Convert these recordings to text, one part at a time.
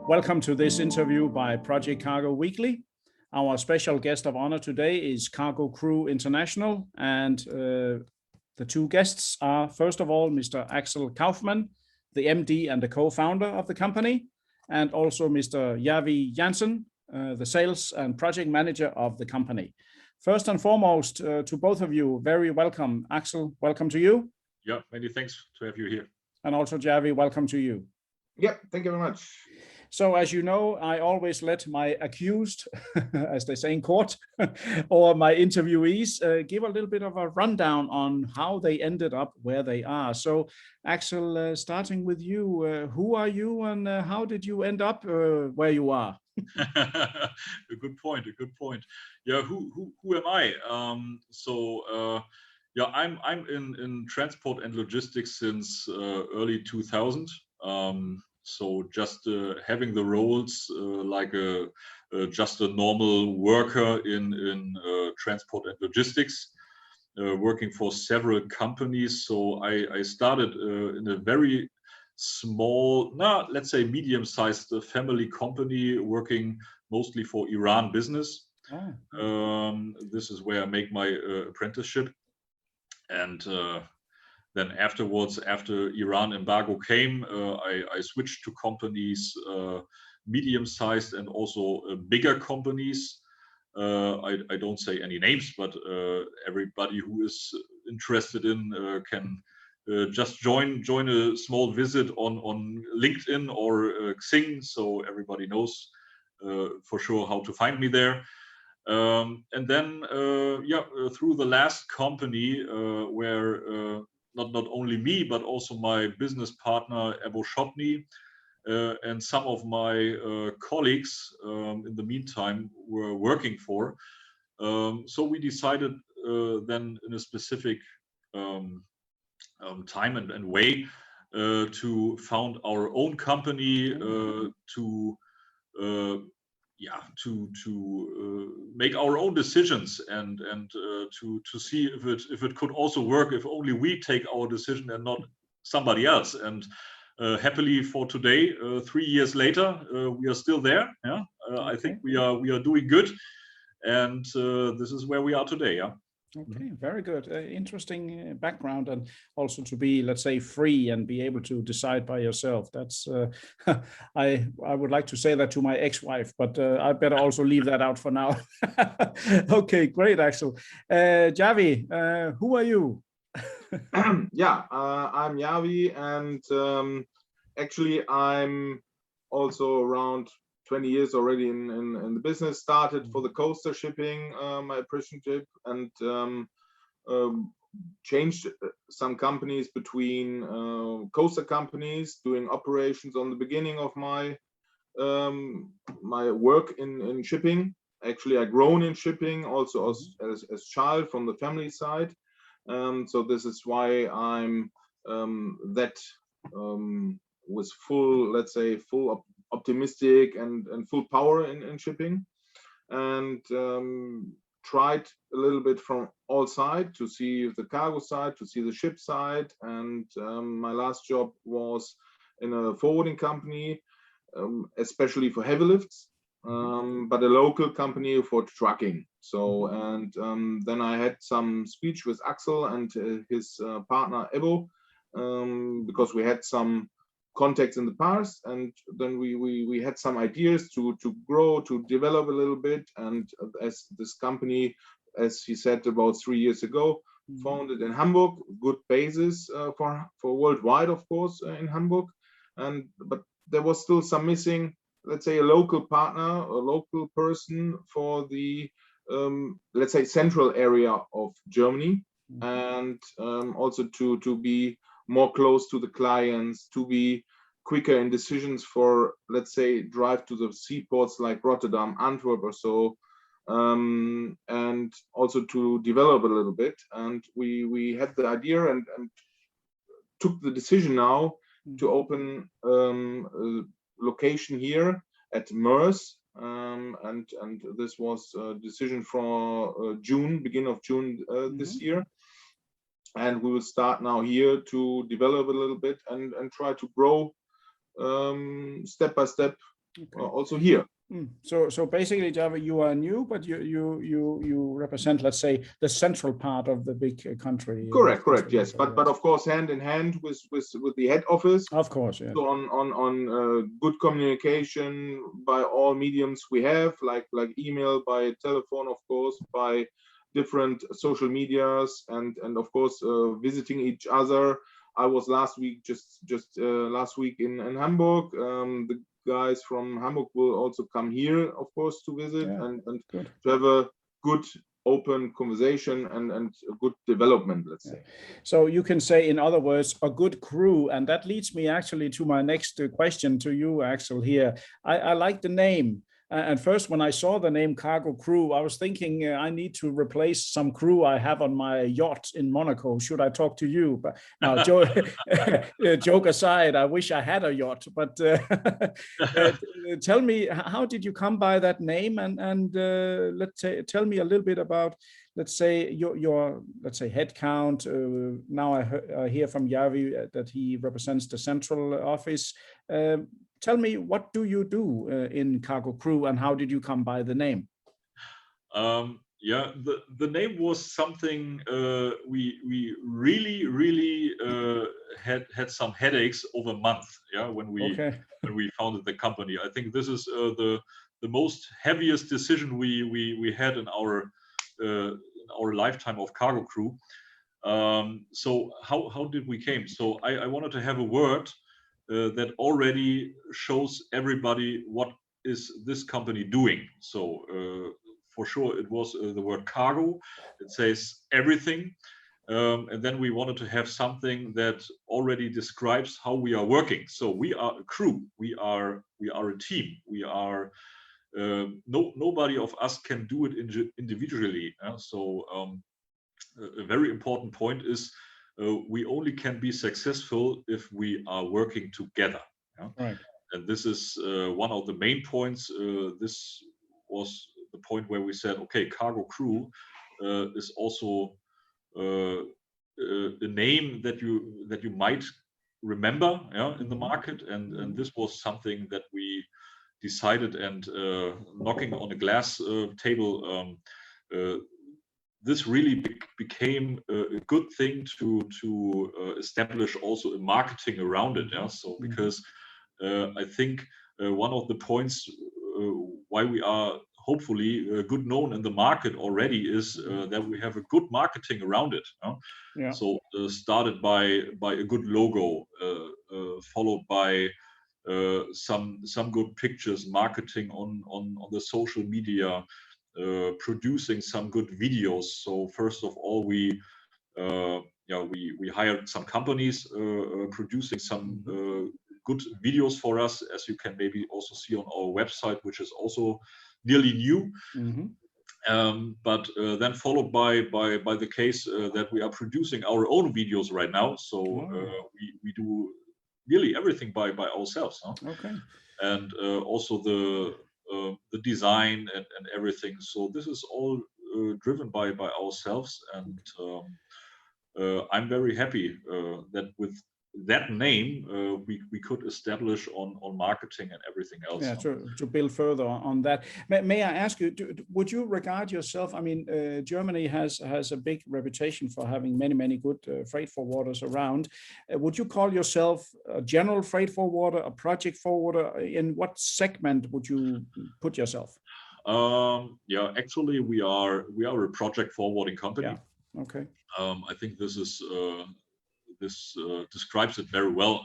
Welcome to this interview by Project Cargo Weekly. Our special guest of honor today is CargoCrew International, and the two guests are, first of all, Mr. Axel Kaufmann, the MD and the co-founder of the company, and also Mr. Jawi Janssen, the sales and project manager of the company. First and foremost, to both of you, very welcome. Axel, welcome to you. Yeah, many thanks to have you here. And also Jawi, welcome to you. Yeah, thank you very much. So as you know, I always let my accused, as they say in court, or my interviewees give a little bit of a rundown on how they ended up where they are. So Axel, starting with you, who are you and how did you end up where you are? A good point. Yeah, who am I? Yeah, I'm in transport and logistics since early 2000. So just having the roles like just a normal worker in transport and logistics, working for several companies. So I started in a very small, let's say medium-sized family company, working mostly for Iran business. This is where I make my apprenticeship, and then afterwards, after Iran embargo came, I switched to companies, medium-sized and also bigger companies. I don't say any names, but everybody who is interested in can just join a small visit on LinkedIn or Xing, so everybody knows for sure how to find me there. And then, through the last company where not only me, but also my business partner, Ebo Shopny, and some of my colleagues in the meantime were working for. So we decided then in a specific time and way to found our own company, to make our own decisions and to see if it could also work if only we take our decision and not somebody else. And happily for today, 3 years later, we are still there. Yeah, I think we are doing good, and this is where we are today. Yeah. Okay, very good. Interesting background, and also to be, let's say, free and be able to decide by yourself. That's I would like to say that to my ex-wife, but I better also leave that out for now. Okay, great, Axel. Jawi, who are you? Yeah, I'm Jawi, and actually I'm also around 20 years already in the business. Started for the coaster shipping, my apprenticeship, and changed some companies between coaster companies, doing operations on the beginning of my my work in shipping. Actually, I grown in shipping also as child from the family side. So this is why I'm was full, let's say, full optimistic and full power in shipping, and tried a little bit from all sides to see the cargo side, to see the ship side. And my last job was in a forwarding company, especially for heavy lifts, but a local company for trucking. So, and then I had some speech with Axel and his partner Ebo, because we had some contacts in the past, and then we had some ideas to grow, to develop a little bit. And as this company, as he said, about 3 years ago, founded in Hamburg, good basis for worldwide, of course, in Hamburg. But there was still some missing, let's say, a local partner, a local person for the let's say central area of Germany, and also to be more close to the clients, to be quicker in decisions for, let's say, drive to the seaports like Rotterdam, Antwerp or so, and also to develop a little bit. And we had the idea and took the decision now to open a location here at Mers, and this was a decision for June, beginning of June this year. And we will start now here to develop a little bit and try to grow step by step also here. So basically, Jawi, you are new, but you represent, let's say, the central part of the big country. Correct. Yes, but of course, hand in hand with the head office. Of course, yeah. So on good communication by all mediums we have, like email, by telephone, of course, by different social medias, and of course visiting each other. I was last week last week in Hamburg. The guys from Hamburg will also come here, of course, to visit and to have a good open conversation and a good development, let's say. So you can say, in other words, a good crew. And that leads me actually to my next question to you, Axel, here. I like the name. And first, when I saw the name CargoCrew, I was thinking I need to replace some crew I have on my yacht in Monaco. Should I talk to you? But now, joke aside, I wish I had a yacht. But tell me, how did you come by that name? And tell me a little bit about, let's say, your head count. Now I hear from Jawi that he represents the central office. Tell me, what do you do in CargoCrew, and how did you come by the name? The name was something we really had some headaches over a month. When we founded the company. I think this is the most heaviest decision we had in our lifetime of CargoCrew. So how did we came? So I wanted to have a word that already shows everybody what is this company doing. So for sure it was the word cargo. It says everything, and then we wanted to have something that already describes how we are working. So we are a crew. We are a team. We are nobody of us can do it individually. So a very important point is, we only can be successful if we are working together. Right. And this is one of the main points. This was the point where we said, okay, CargoCrew is also a name that you might remember, in the market, and this was something that we decided, and knocking on a glass table. This really became a good thing to establish also a marketing around it. So because I think one of the points why we are hopefully good known in the market already is that we have a good marketing around it. So started by a good logo, followed by some good pictures, marketing on the social media. Producing some good videos. So first of all, we hired some companies producing some good videos for us, as you can maybe also see on our website, which is also nearly new. But then followed by the case that we are producing our own videos right now. So we do nearly everything by ourselves. Okay. And also the design and everything. So this is all driven by ourselves, and I'm very happy that with that name we could establish on marketing and everything else. Yeah, to build further on that. May I ask you, would you regard yourself, I mean, Germany has a big reputation for having many good freight forwarders around. Would you call yourself a general freight forwarder, a project forwarder? In what segment would you put yourself? Actually we are a project forwarding company. Yeah. Okay. I think this is describes it very well.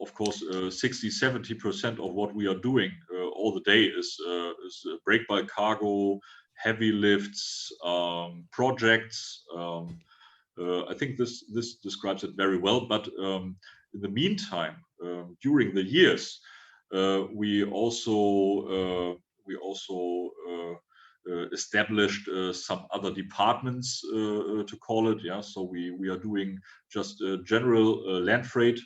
Of course, 60-70% of what we are doing all the day is break bulk cargo, heavy lifts, projects. I think this describes it very well. But in the meantime, during the years, we also established some other departments, to call it. So we are doing just general land freight,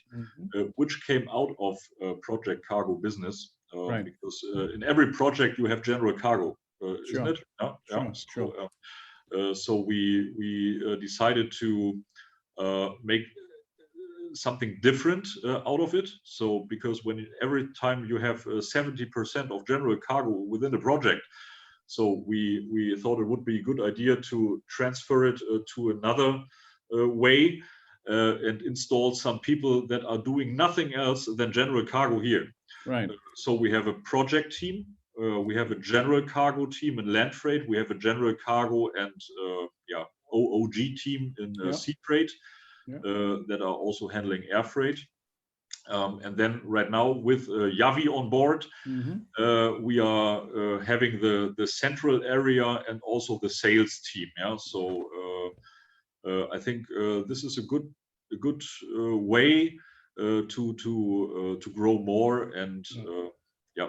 which came out of project cargo business, Right. because in every project you have general cargo, isn't it? So we decided to make something different out of it. So because every time you have 70% of general cargo within the project, so we thought it would be a good idea to transfer it to another way and install some people that are doing nothing else than general cargo here. Right. So we have a project team, we have a general cargo team in land freight, we have a general cargo and OOG team in sea freight that are also handling air freight. And then right now with Jawi on board, we are having the central area and also the sales team. Yeah, so I think this is a good way to grow more, and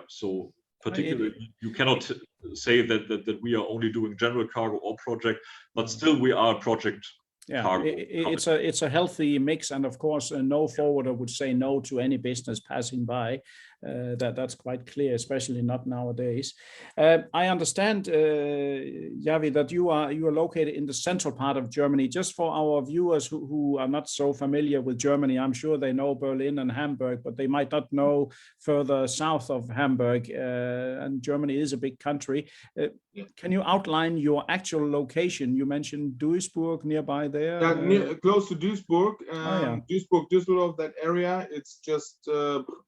so particularly you cannot say that we are only doing general cargo or project, but still we are a project. Yeah, it's a healthy mix, and of course, no forwarder would say no to any business passing by. That's quite clear, especially not nowadays. I understand, Jawi, that you are located in the central part of Germany. Just for our viewers who are not so familiar with Germany, I'm sure they know Berlin and Hamburg, but they might not know further south of Hamburg. And Germany is a big country. Can you outline your actual location? You mentioned Duisburg nearby there. Yeah, close to Duisburg. Duisburg, Düsseldorf, that area. It's just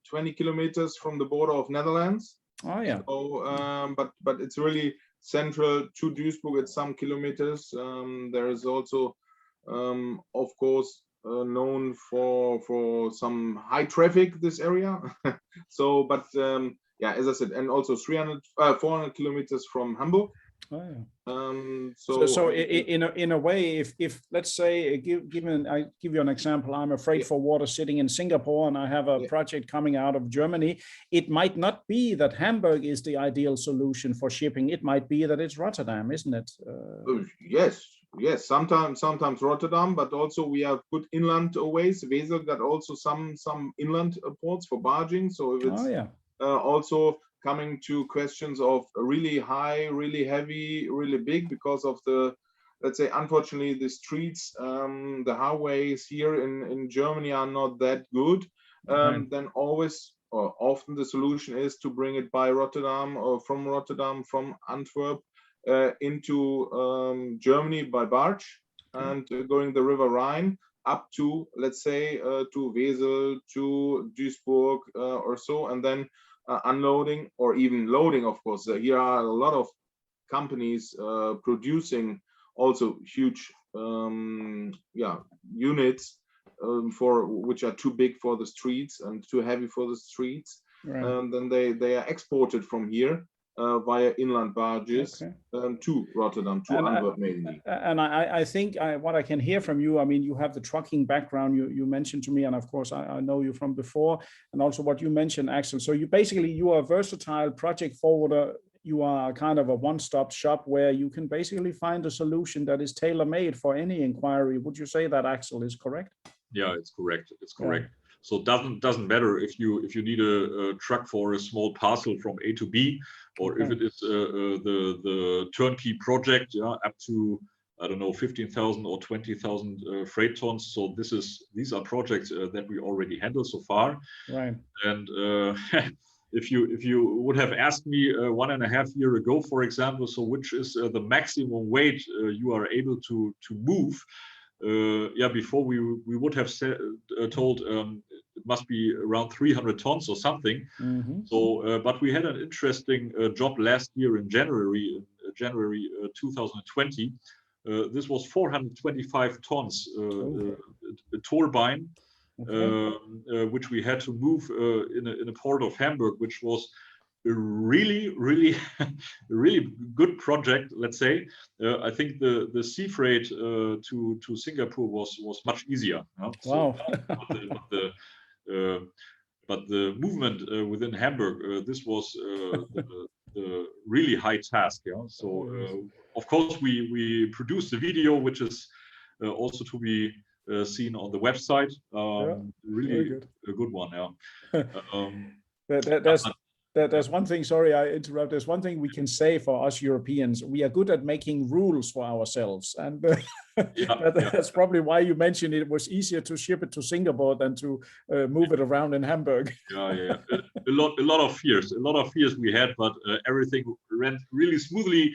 20 kilometers from the border of Netherlands. Oh yeah. So, but it's really central to Duisburg. It's some kilometers. There is also, of course, known for some high traffic, this area. So, but as I said, and also 400 kilometers from Hamburg. Oh, yeah. So in a way, if let's say, I give you an example, I'm a freight forwarder sitting in Singapore and I have a project coming out of Germany, it might not be that Hamburg is the ideal solution for shipping. It might be that it's Rotterdam, isn't it? Yes. Sometimes Rotterdam, but also we have good inland ways. Wesel got also some inland ports for barging. So if it's also coming to questions of really high, really heavy, really big, because of the, let's say, unfortunately, the streets, the highways here in Germany are not that good. Then always or often the solution is to bring it by Rotterdam or from Antwerp into Germany by barge and going the River Rhine up to, let's say, to Wesel, to Duisburg or so, and then unloading or even loading, of course. Here are a lot of companies producing also huge units for which are too big for the streets and too heavy for the streets. And then they are exported from here via inland barges to Rotterdam, to Antwerp mainly. And I think what I can hear from you, I mean, you have the trucking background you mentioned to me, and of course I know you from before, and also what you mentioned, Axel. So you are a versatile project forwarder. You are kind of a one-stop shop where you can basically find a solution that is tailor-made for any inquiry. Would you say that, Axel, is correct? Yeah, it's correct. It's correct. Yeah. So it doesn't matter if you need a truck for a small parcel from A to B, or if it is the turnkey project, up to, I don't know, 15,000 or 20,000 freight tons. So these are projects that we already handle so far. Right. And if you would have asked me 1.5 years ago, for example, so which is the maximum weight you are able to move. Before we would have told it must be around 300 tons or something. So, but we had an interesting job last year in January 2020. This was 425 tons, a turbine, which we had to move in a port of Hamburg, which was a really good project, let's say. I think the sea freight to Singapore was much easier. Wow. But the movement within Hamburg, this was the really high task. So of course we produced a video, which is also to be seen on the website. Really a good one. There's one thing, sorry, I interrupt. There's one thing we can say for us Europeans. We are good at making rules for ourselves. And That's probably why you mentioned it was easier to ship it to Singapore than to move it around in Hamburg. A lot of fears we had, but everything ran really smoothly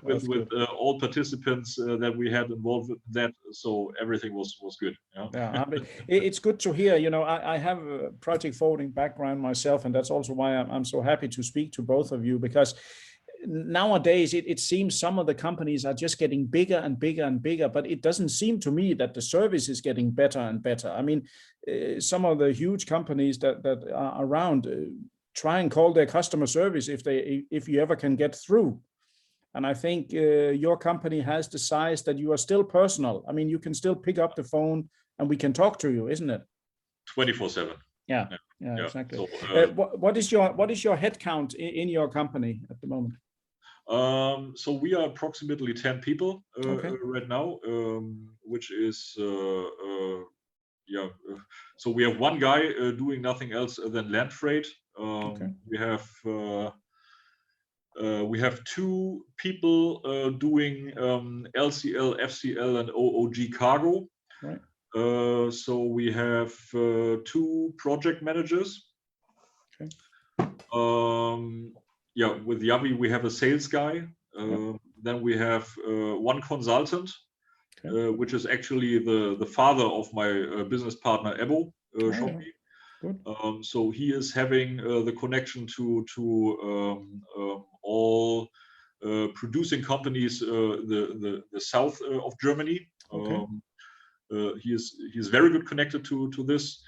with all participants that we had involved with that. So everything was good. I mean, it's good to hear. You know, I have a project forwarding background myself, and that's also why I'm so happy to speak to both of you, because nowadays it seems some of the companies are just getting bigger and bigger and bigger, but it doesn't seem to me that the service is getting better and better. I mean, some of the huge companies that are around try and call their customer service if you ever can get through. And I think your company has the size that you are still personal. I mean, you can still pick up the phone and we can talk to you, isn't it? 24/7. Yeah, exactly. So, what is your head count in your company at the moment? So we are approximately 10 people right now, which is so we have one guy doing nothing else than land freight. We have 2 people doing LCL, FCL, and OOG cargo. Right. So we have 2 project managers. Okay. With Jawi we have a sales guy. Then we have 1 consultant, which is actually the father of my business partner Ebo Shopi. So he is having the connection to all producing companies the south of Germany. He is very good connected to this.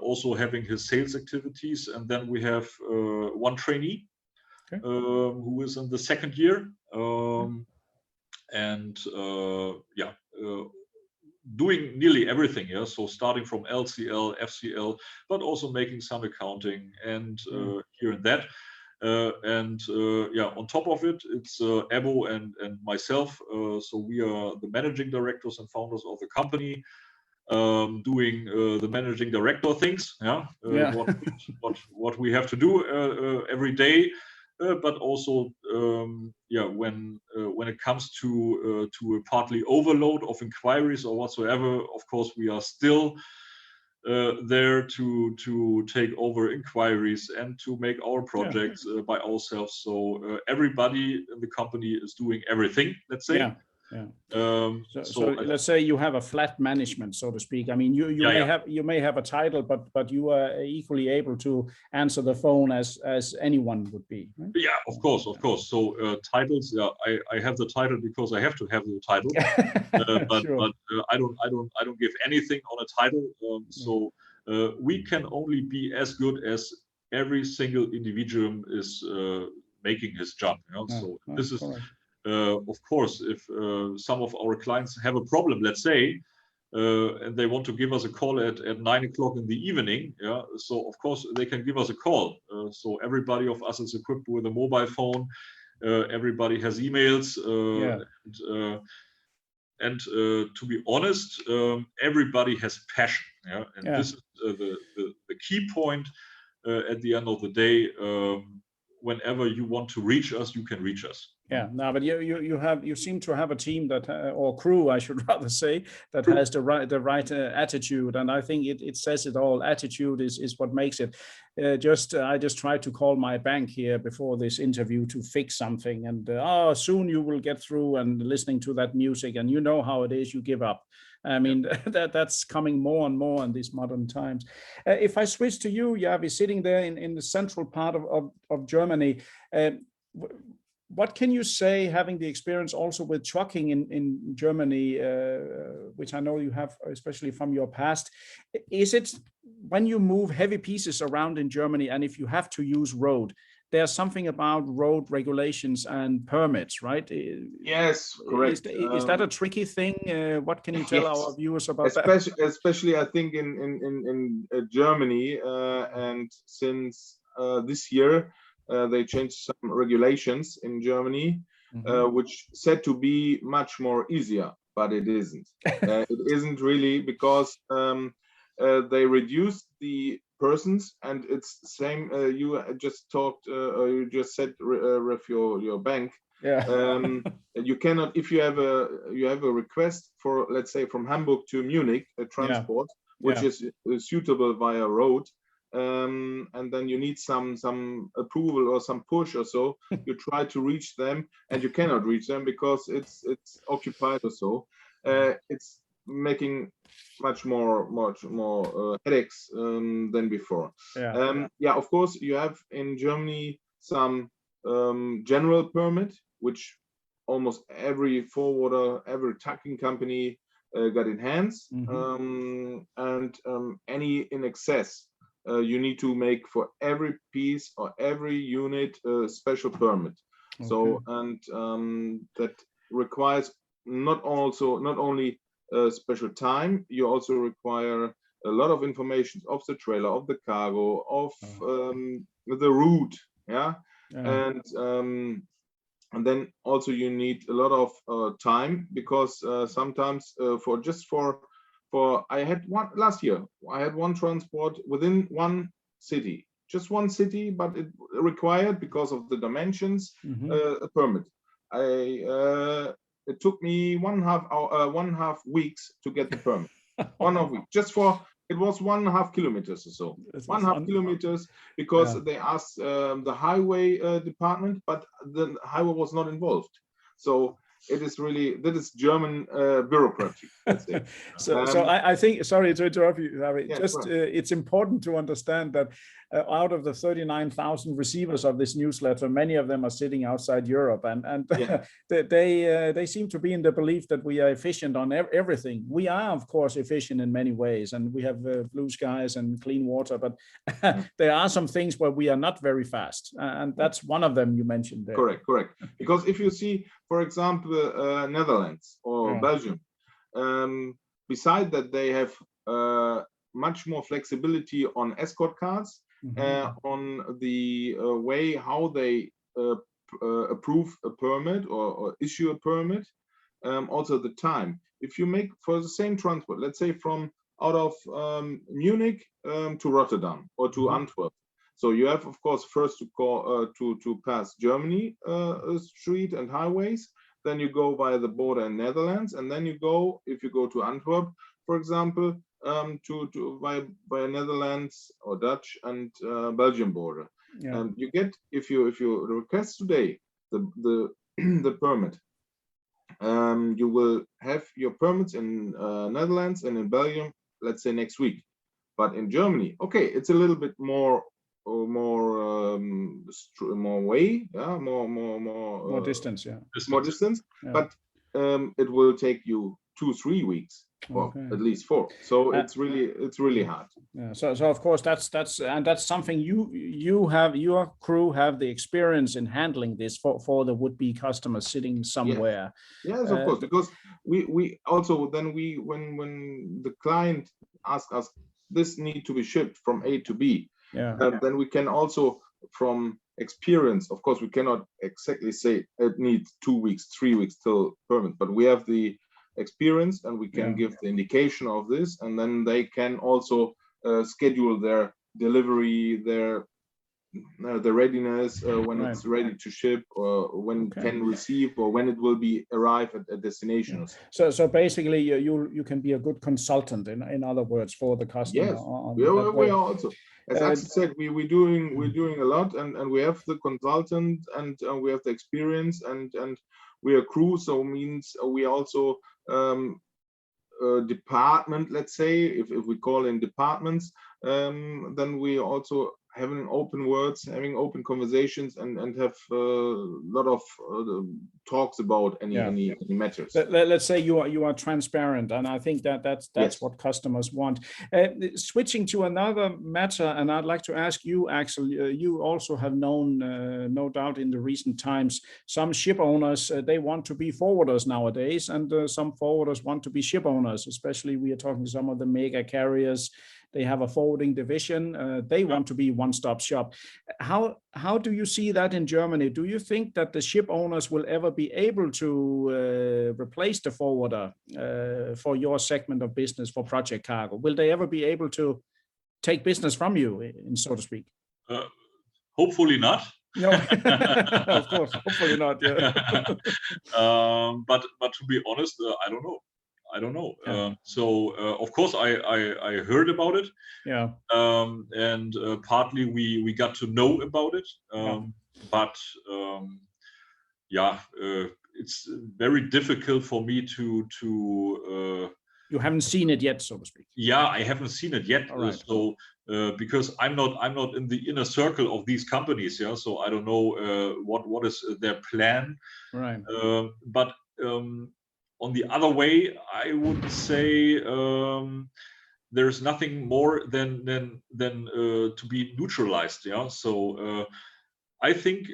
Also having his sales activities, and then we have 1 trainee who is in the 2nd year, and doing nearly everything. So starting from LCL, FCL, but also making some accounting and here and that. On top of it, it's Ebo and myself. So we are the managing directors and founders of the company, doing the managing director things. What we have to do every day, but also when it comes to a partly overload of inquiries or whatsoever, of course we are still there to take over inquiries and to make our projects by ourselves. So everybody in the company is doing everything, let's say. So let's say you have a flat management, so to speak. I mean, you may have a title, but you are equally able to answer the phone as anyone would be. Right? Yeah, of course. So titles, I have the title because I have to have the title, but I don't give anything on a title. So we can only be as good as every single individual is making his job. This is. Of course, if some of our clients have a problem, let's say, and they want to give us a call at 9 o'clock in the evening, so of course they can give us a call. So everybody of us is equipped with a mobile phone. Everybody has emails, and to be honest, everybody has passion. This is the key point. At the end of the day, whenever you want to reach us, you can reach us. But you seem to have a team that or crew, I should rather say, that has the right attitude, and I think it says it all. Attitude is what makes it. I just tried to call my bank here before this interview to fix something, and soon you will get through, and listening to that music, and you know how it is, you give up. I mean, that's coming more and more in these modern times. If I switch to you, Jawi, sitting there in the central part of Germany, what can you say, having the experience also with trucking in Germany, which I know you have, especially from your past? Is it when you move heavy pieces around in Germany, and if you have to use road, there's something about road regulations and permits, right? Yes, correct. Is that a tricky thing? What can you tell our viewers about that? Especially, I think in Germany, and since this year, they changed some regulations in Germany, which said to be much more easier, but it isn't. It isn't really, because they reduced the persons, and it's the same. You just talked, you just said with your bank. Yeah. You cannot, if you have a request for, let's say, from Hamburg to Munich, a transport, which is suitable via road, and then you need some approval or some push or so. You try to reach them, and you cannot reach them because it's occupied or so. It's making much more headaches than before. Of course, you have in Germany some general permit, which almost every forwarder, every trucking company got in hands, and any in excess you need to make for every piece or every unit a special permit. So, and that requires not only special time, you also require a lot of information of the trailer, of the cargo, of the route, and then also you need a lot of time, because sometimes I had one last year. I had one transport within one city, just one city, but it required, because of the dimensions, a permit. It took me 1.5 weeks to get the permit. 1.5 weeks, just for, it was 1.5 kilometers or so. 1.5 kilometers, because they asked the highway department, but the highway was not involved. So it is really, that is German bureaucracy. So I think, sorry to interrupt you, Jawi, it's important to understand that out of the 39,000 receivers of this newsletter, many of them are sitting outside Europe, and they seem to be in the belief that we are efficient on everything. We are, of course, efficient in many ways, and we have blue skies and clean water, but there are some things where we are not very fast, and that's one of them you mentioned there. Correct. Because if you see, for example, Netherlands or Belgium, beside that they have much more flexibility on escort cards, on the way how they approve a permit or issue a permit, also the time. If you make for the same transport, let's say from out of Munich to Rotterdam or to Antwerp, so you have, of course, first to call to pass Germany street and highways. Then you go via the border in Netherlands, and then you go, if you go to Antwerp, for example, via Netherlands or Dutch and Belgian border. And you get, if you request today the permit, you will have your permits in Netherlands and in Belgium, let's say next week. But in Germany, okay, it's a little bit more way, more distance, more distance, but it will take you 2-3 weeks, or at least 4. So it's really hard. So of course that's something you have, your crew have the experience in handling this for the would-be customers sitting somewhere. Yes, of course, because we also then when the client asks us, this need to be shipped from A to B. Then we can also, from experience, of course, we cannot exactly say it needs 2 weeks, 3 weeks till permit, but we have the experience and we can give the indication of this, and then they can also schedule their delivery, their readiness, when it's ready to ship, or when it can receive, or when it will be arrive at a destination. So basically you can be a good consultant, in other words, for the customer. Yes, we are also, as Axel said, we're doing a lot, and we have the consultant, and we have the experience, and we are crew, so means we also department, let's say, if we call in departments, then we also having open words, having open conversations, and have a lot of talks about any matters. Let's say you are transparent, and I think that's what customers want. Switching to another matter, and I'd like to ask you, Axel, you also have known, no doubt in the recent times, some ship owners, they want to be forwarders nowadays, and some forwarders want to be ship owners, especially we are talking some of the mega carriers. They have a forwarding division. They want to be one-stop shop. How do you see that in Germany? Do you think that the ship owners will ever be able to replace the forwarder for your segment of business for Project Cargo? Will they ever be able to take business from you, so to speak? Hopefully not. No, of course, hopefully not. Yeah. But to be honest, I don't know. I don't know. Yeah. Of course, I heard about it. Yeah. And partly we got to know about it. But it's very difficult for me to. You haven't seen it yet, so to speak. Yeah, I haven't seen it yet. Right. Because I'm not in the inner circle of these companies. Yeah, so I don't know what is their plan. Right. But on the other way, I would say there's nothing more than to be neutralized. Yeah, so I think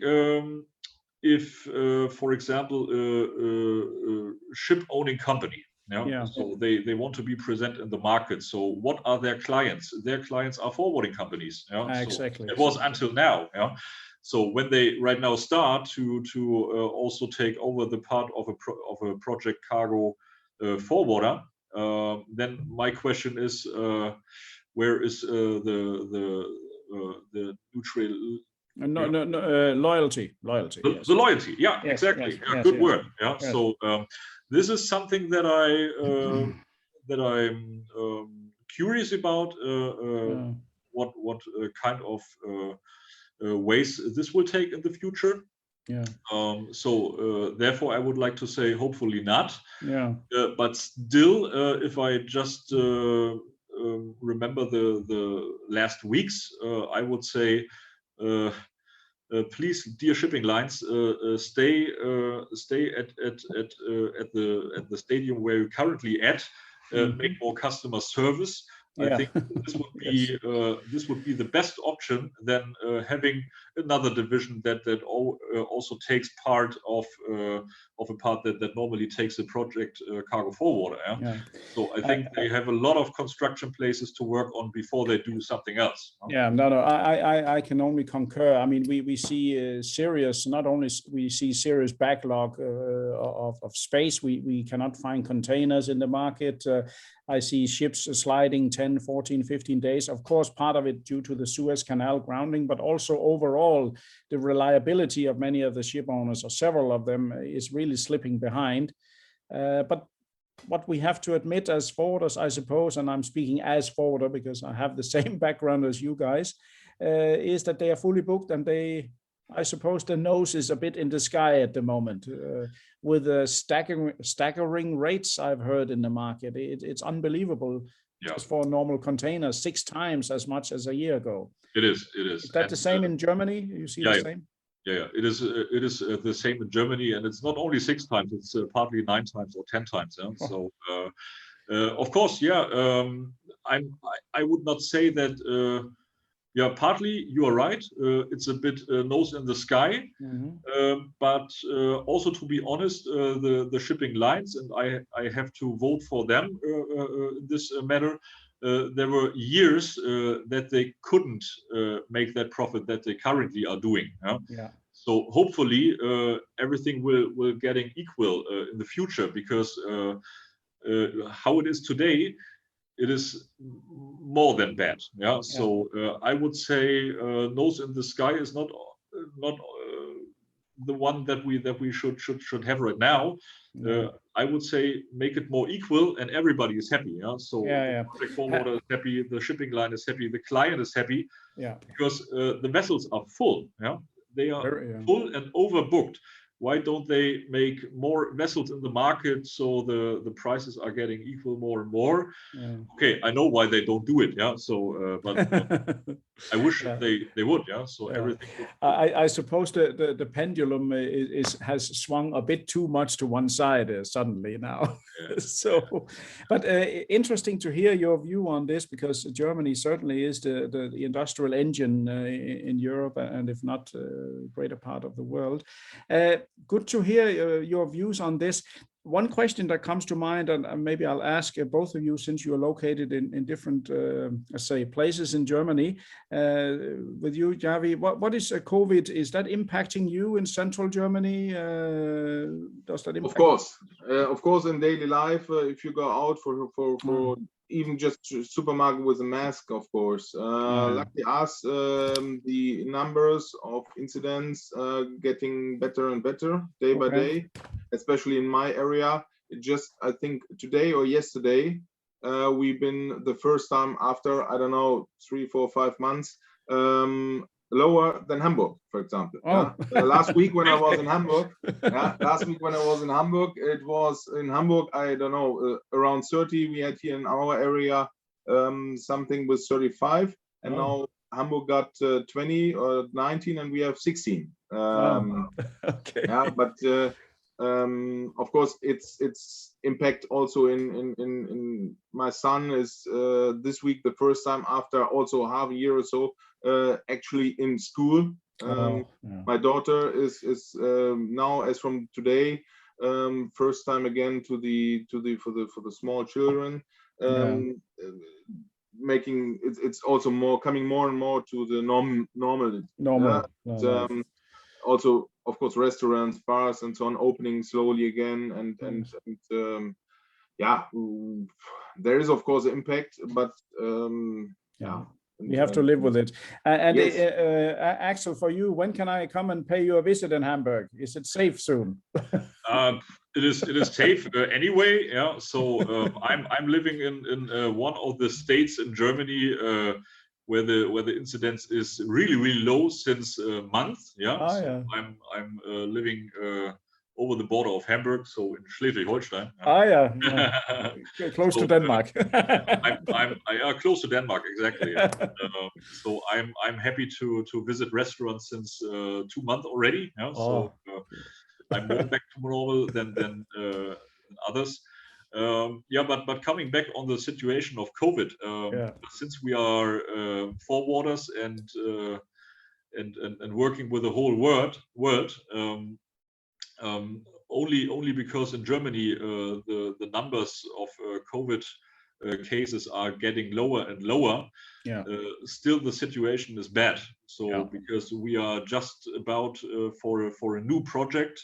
if, for example, a ship owning company. Yeah. So they want to be present in the market. So what are their clients? Their clients are forwarding companies. Exactly. So it was until now. So when they right now start to also take over the part of a project cargo forwarder, then my question is, where is the neutral? No, loyalty. The loyalty, yeah, yes, exactly. yes, yeah, yes, good yes. word. Yeah. Yes. So this is something that I'm curious about. What kind of ways this will take in the future. Yeah. So therefore, I would like to say hopefully not. Yeah. But still, if I just remember the last weeks, I would say. Please, dear shipping lines, stay at the stadium where you're currently at. Make more customer service. I think this would be this would be the best option than having another division that also takes part of a part that normally takes a project cargo forwarder. So I think they have a lot of construction places to work on before they do something else. I can only concur. I mean, we see serious, not only we see serious backlog of space. We cannot find containers in the market. I see ships sliding 10, 14, 15 days. Of course, part of it due to the Suez Canal grounding, but also overall, the reliability of many of the ship owners, or several of them, is really slipping behind. But what we have to admit as forwarders, I suppose, and I'm speaking as forwarder because I have the same background as you guys, is that they are fully booked, and I suppose the nose is a bit in the sky at the moment. With the staggering rates I've heard in the market. It's unbelievable. Just for normal containers, 6 times as much as a year ago. It is. Is that the same in Germany? You see the same? Yeah, it is. It is the same in Germany, and it's not only 6 times; it's partly 9 times or 10 times. So, of course, I would not say that. Partly you are right. It's a bit nose in the sky, but also, to be honest, the shipping lines, and I have to vote for them in this matter. There were years that they couldn't make that profit that they currently are doing. So hopefully everything will getting equal in the future, because how it is today, it is more than bad. So I would say nose in the sky is not the one that we should have right now. I would say make it more equal, and everybody is happy. So the project forwarder is happy, the shipping line is happy, the client is happy. Because the vessels are full. They are full and overbooked. Why don't they make more vessels in the market so the prices are getting equal more and more? Okay, I know why they don't do it. So but I wish they would. So everything would... I suppose the pendulum has swung a bit too much to one side suddenly now. But interesting to hear your view on this, because Germany certainly is the industrial engine in Europe, and if not greater part of the world. Good to hear your views on this. One question that comes to mind, and maybe I'll ask both of you, since you are located in different, places in Germany. With you, Jawi, what is COVID? Is that impacting you in central Germany? Does that impact? Of course, in daily life, if you go out for even just supermarket with a mask, of course. Luckily us, the numbers of incidents getting better and better day by day, especially in my area. Just, I think today or yesterday, we've been the first time after, I don't know, 3, 4, 5 months, lower than Hamburg, for example. Last week when I was in Hamburg, it was in Hamburg, I don't know, around 30. We had here in our area something with 35, and now Hamburg got 20 or 19, and we have 16. But of course, it's impact also in my son is this week the first time after also half a year or so actually in school. My daughter is now, as from today, first time again for the small children. Making it's also coming more and more to the normal. Also, of course, restaurants, bars, and so on opening slowly again, and there is of course impact, but we have to live with it. And Axel, for you, when can I come and pay you a visit in Hamburg? Is it safe soon? It is safe anyway. Yeah. So I'm living in one of the states in Germany where the incidence is really low since a month. Yeah. I'm living over the border of Hamburg, so in Schleswig-Holstein. Close to Denmark. I'm close to Denmark, exactly. So I'm happy to visit restaurants since 2 months already. Yeah? So I'm more back to normal than others. But coming back on the situation of COVID, since we are forwarders and working with the whole world. Only because in Germany the numbers of COVID cases are getting lower and lower. Still the situation is bad. So because we are just about for a new project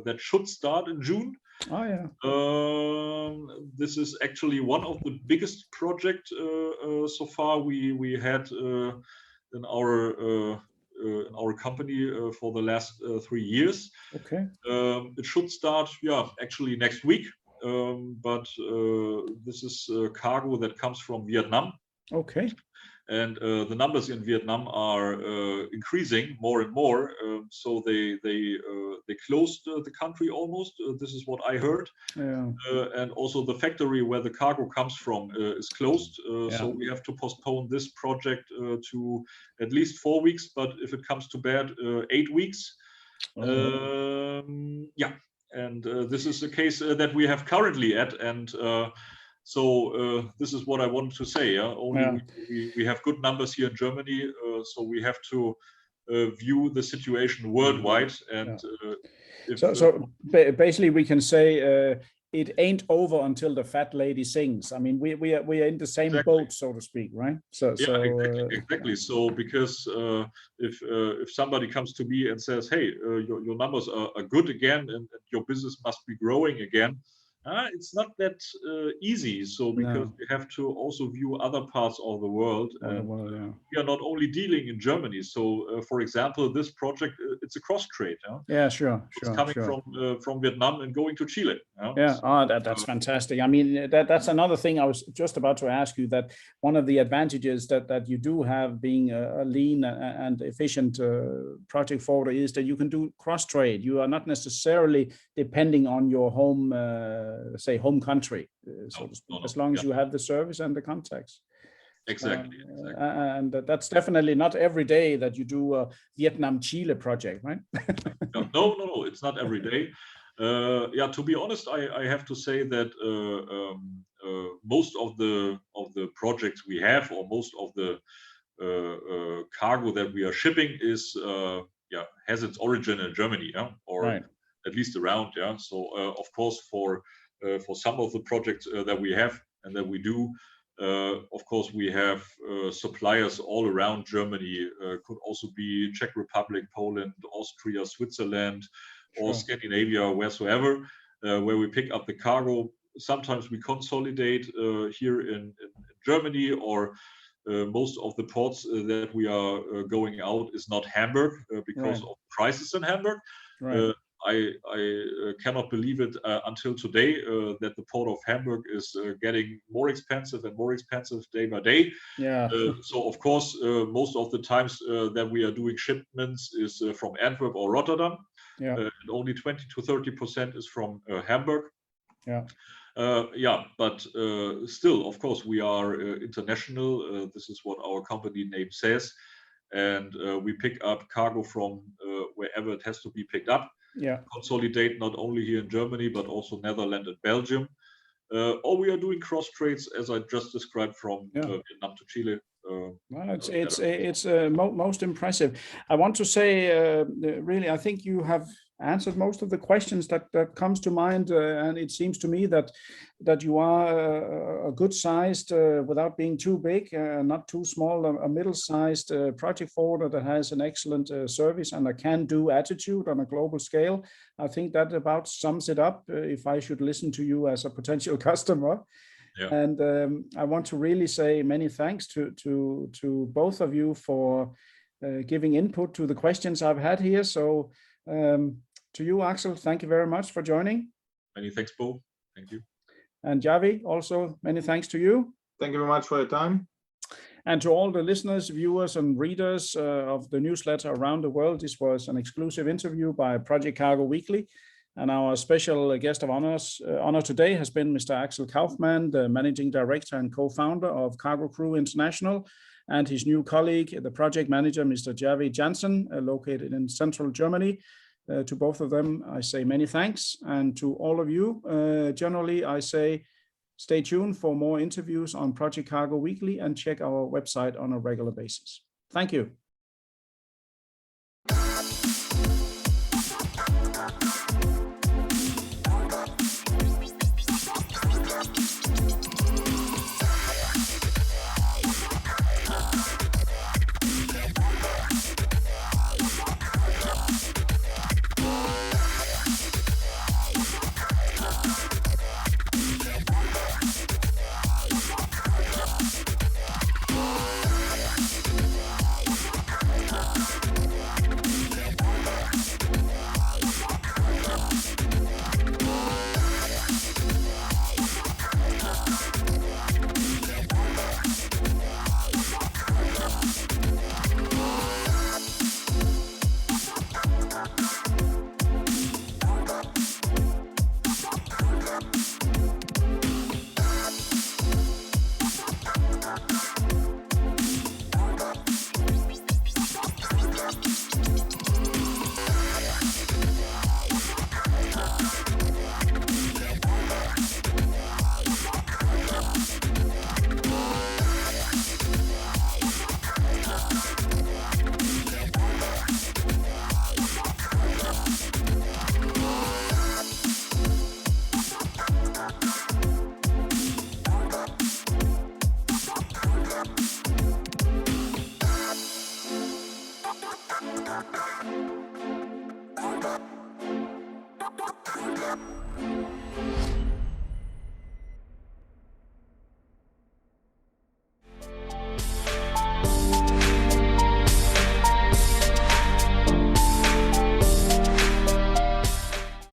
that should start in June. This is actually one of the biggest projects so far we had in our company for the last 3 years. It should start actually next week, but this is cargo that comes from Vietnam. And the numbers in Vietnam are increasing more and more. So they closed the country almost. This is what I heard. And also the factory where the cargo comes from is closed. So we have to postpone this project to at least 4 weeks. But if it comes to bad, 8 weeks. And this is the case that we have currently at. And so this is what I wanted to say. We have good numbers here in Germany, so we have to view the situation worldwide. And so basically, we can say it ain't over until the fat lady sings. I mean, we are in the same boat, so to speak, right? Exactly. So because if somebody comes to me and says, "Hey, your numbers are good again, and your business must be growing again," it's not that easy. So because we have to also view other parts of the world. We are not only dealing in Germany. So for example, this project, it's a cross trade. It's coming from Vietnam and going to Chile. That's fantastic. I mean, that's another thing I was just about to ask you, that one of the advantages that you do have being a lean and efficient project forwarder is that you can do cross trade. You are not necessarily depending on your home home country, so to speak, as long as you have the service and the contacts. Exactly. And that's definitely not every day that you do a Vietnam-Chile project, right? No, it's not every day. To be honest, I have to say that most of the projects we have, or most of the cargo that we are shipping has its origin in Germany, or at least around. So of course for some of the projects that we have and that we do, of course we have suppliers all around Germany. Could also be Czech Republic, Poland, Austria, Switzerland, or Scandinavia, wheresoever, where we pick up the cargo. sometimes we consolidate here in Germany, or most of the ports that we are going out is not Hamburg because of prices in Hamburg. Right. I cannot believe it until today that the port of Hamburg is getting more expensive and more expensive day by day. Yeah. So of course, most of the times that we are doing shipments is from Antwerp or Rotterdam. Yeah. And only 20 to 30% is from Hamburg. Yeah. But still, of course, we are international. This is what our company name says. And we pick up cargo from wherever it has to be picked up. Yeah. Consolidate not only here in Germany, but also Netherlands and Belgium. Or we are doing cross trades, as I just described, from Vietnam to Chile. Well, it's most impressive. I want to say, really, I think you have answered most of the questions that comes to mind, and it seems to me that you are a good sized, without being too big, not too small, a middle sized project forwarder that has an excellent service and a can-do attitude on a global scale. I think that about sums it up. If I should listen to you as a potential customer. Yeah. And I want to really say many thanks to both of you for giving input to the questions I've had here. So to you, Axel, thank you very much for joining. Many thanks, Bo. Thank you. And Jawi, also many thanks to you. Thank you very much for your time. And to all the listeners, viewers, and readers of the newsletter around the world, this was an exclusive interview by Project Cargo Weekly. And our special guest of honor today has been Mr. Axel Kaufmann, the managing director and co-founder of CargoCrew International, and his new colleague, the project manager, Mr. Jawi Janssen, located in central Germany. To both of them, I say many thanks. And to all of you, generally, I say stay tuned for more interviews on Project Cargo Weekly and check our website on a regular basis. Thank you.